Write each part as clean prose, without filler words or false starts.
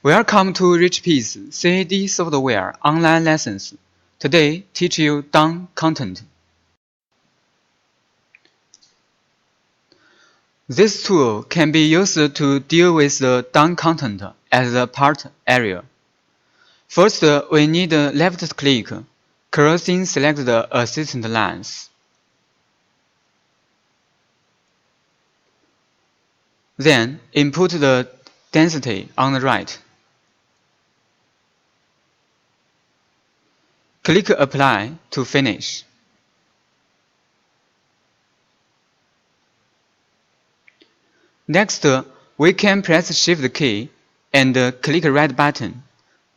Welcome to Richpeace CAD software online lessons. Today, teach you done content. This tool can be used to deal with the done content at the part area. First, we need a left click, crossing select the assistant lines. Then, input the density on the right. Click Apply to finish. Next, we can press Shift key and click right button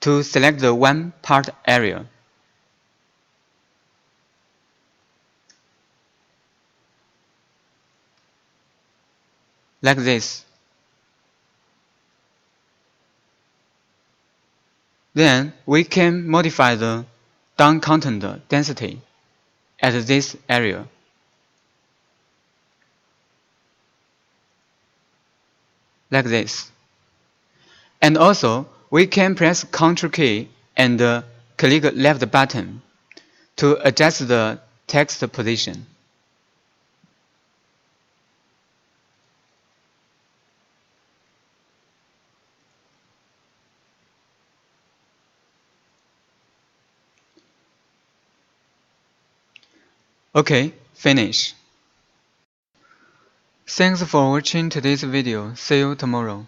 to select the one part area. Like this. Then we can modify the done content density at this area. Like this. And also, we can press Ctrl key and click left button to adjust the text position. Okay, finish. Thanks for watching today's video. See you tomorrow.